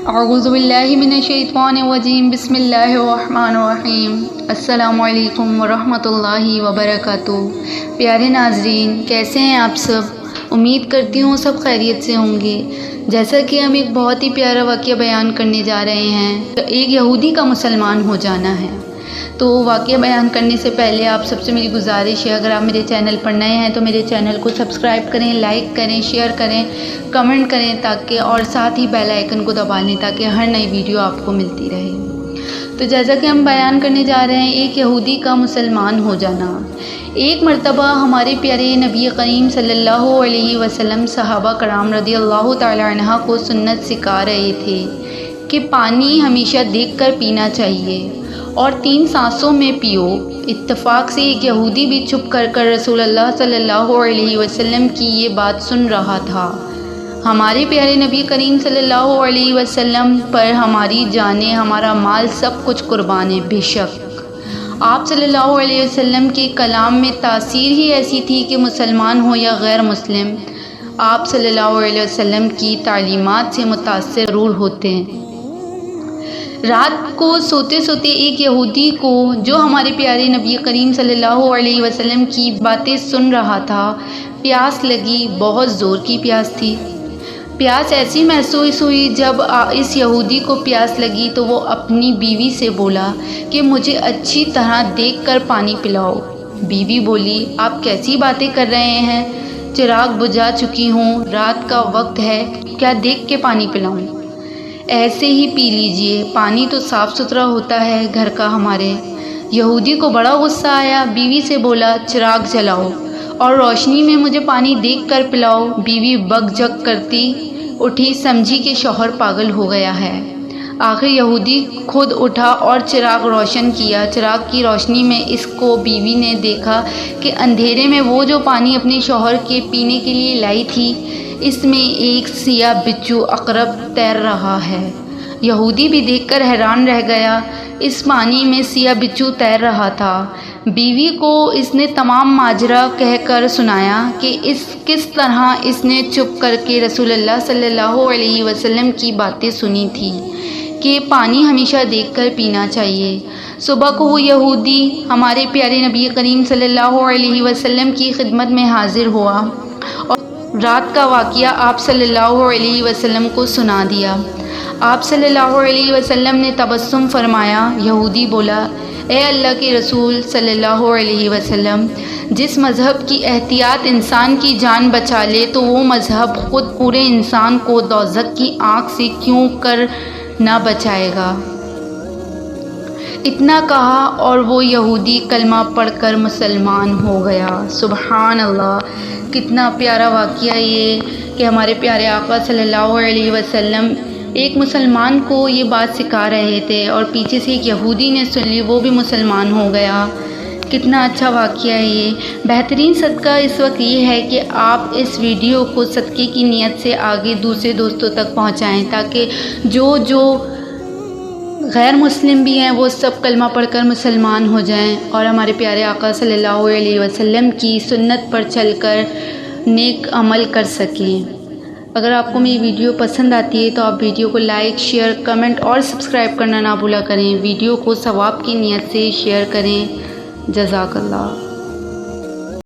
اعوذ باللہ من الشیطان الرجیم بسم اللہ الرحمن الرحیم السلام علیکم ورحمۃ اللہ وبرکاتہ۔ پیارے ناظرین، کیسے ہیں آپ سب؟ امید کرتی ہوں سب خیریت سے ہوں گے۔ جیسا کہ ہم ایک بہت ہی پیارا واقعہ بیان کرنے جا رہے ہیں، ایک یہودی کا مسلمان ہو جانا ہے۔ تو واقعہ بیان کرنے سے پہلے آپ سب سے میری گزارش ہے، اگر آپ میرے چینل پر نئے ہیں تو میرے چینل کو سبسکرائب کریں، لائک کریں، شیئر کریں، کمنٹ کریں تاکہ اور ساتھ ہی بیل آئیکن کو دبا لیں تاکہ ہر نئی ویڈیو آپ کو ملتی رہے۔ تو جیسا کہ ہم بیان کرنے جا رہے ہیں، ایک یہودی کا مسلمان ہو جانا۔ ایک مرتبہ ہمارے پیارے نبی کریم صلی اللہ علیہ وسلم صحابہ کرام رضی اللہ تعالی عنہ کو سنت سکھا رہے تھے کہ پانی ہمیشہ دیکھ کر پینا چاہیے اور 3 سانسوں میں پیو۔ اتفاق سے ایک یہودی بھی چھپ کر رسول اللہ صلی اللہ علیہ وسلم کی یہ بات سن رہا تھا۔ ہمارے پیارے نبی کریم صلی اللہ علیہ وسلم پر ہماری جانیں، ہمارا مال، سب کچھ قربان ہے۔ بے شک آپ صلی اللہ علیہ وسلم کے کلام میں تاثیر ہی ایسی تھی کہ مسلمان ہو یا غیر مسلم، آپ صلی اللہ علیہ وسلم کی تعلیمات سے متاثر ضرور ہوتے ہیں۔ رات کو سوتے سوتے ایک یہودی کو، جو ہمارے پیارے نبی کریم صلی اللہ علیہ وسلم کی باتیں سن رہا تھا، پیاس لگی۔ بہت زور کی پیاس تھی۔ پیاس ایسی محسوس ہوئی۔ جب اس یہودی کو پیاس لگی تو وہ اپنی بیوی سے بولا کہ مجھے اچھی طرح دیکھ کر پانی پلاؤ۔ بیوی بولی، آپ کیسی باتیں کر رہے ہیں؟ چراغ بجھا چکی ہوں، رات کا وقت ہے، کیا دیکھ کے پانی پلاؤں؟ ایسے ہی پی لیجئے، پانی تو صاف ستھرا ہوتا ہے گھر کا ہمارے۔ یہودی کو بڑا غصہ آیا، بیوی سے بولا چراغ جلاؤ اور روشنی میں مجھے پانی دیکھ کر پلاؤ۔ بیوی بک جھک کرتی اٹھی، سمجھی کہ شوہر پاگل ہو گیا ہے۔ آخر یہودی خود اٹھا اور چراغ روشن کیا۔ چراغ کی روشنی میں اس کو بیوی نے دیکھا کہ اندھیرے میں وہ جو پانی اپنے شوہر کے پینے کے لیے لائی تھی، اس میں ایک سیاہ بچھو عقرب تیر رہا ہے۔ یہودی بھی دیکھ کر حیران رہ گیا، اس پانی میں سیاہ بچھو تیر رہا تھا۔ بیوی کو اس نے تمام ماجرا کہہ کر سنایا کہ کس طرح اس نے چھپ کر کے رسول اللہ صلی اللہ علیہ وسلم کی باتیں سنی تھی کہ پانی ہمیشہ دیکھ کر پینا چاہیے۔ صبح کو وہ یہودی ہمارے پیارے نبی کریم صلی اللہ علیہ وسلم کی خدمت میں حاضر ہوا اور رات کا واقعہ آپ صلی اللہ علیہ وسلم کو سنا دیا۔ آپ صلی اللہ علیہ وسلم نے تبسم فرمایا۔ یہودی بولا، اے اللہ کے رسول صلی اللہ علیہ وسلم، جس مذہب کی احتیاط انسان کی جان بچا لے تو وہ مذہب خود پورے انسان کو دوزخ کی آنکھ سے کیوں کر نہ بچائے گا؟ اتنا کہا اور وہ یہودی کلمہ پڑھ کر مسلمان ہو گیا۔ سبحان اللہ، کتنا پیارا واقعہ یہ کہ ہمارے پیارے آقا صلی اللہ علیہ وسلم ایک مسلمان کو یہ بات سکھا رہے تھے اور پیچھے سے ایک یہودی نے سن لی، وہ بھی مسلمان ہو گیا۔ کتنا اچھا واقعہ ہے یہ۔ بہترین صدقہ اس وقت یہ ہے کہ آپ اس ویڈیو کو صدقے کی نیت سے آگے دوسرے دوستوں تک پہنچائیں تاکہ جو غیر مسلم بھی ہیں وہ سب کلمہ پڑھ کر مسلمان ہو جائیں اور ہمارے پیارے آقا صلی اللہ علیہ وسلم کی سنت پر چل کر نیک عمل کر سکیں۔ اگر آپ کو میری ویڈیو پسند آتی ہے تو آپ ویڈیو کو لائک، شیئر، کمنٹ اور سبسکرائب کرنا نہ بھولا کریں۔ ویڈیو کو ثواب کی نیت سے شیئر کریں۔ جزاک اللہ۔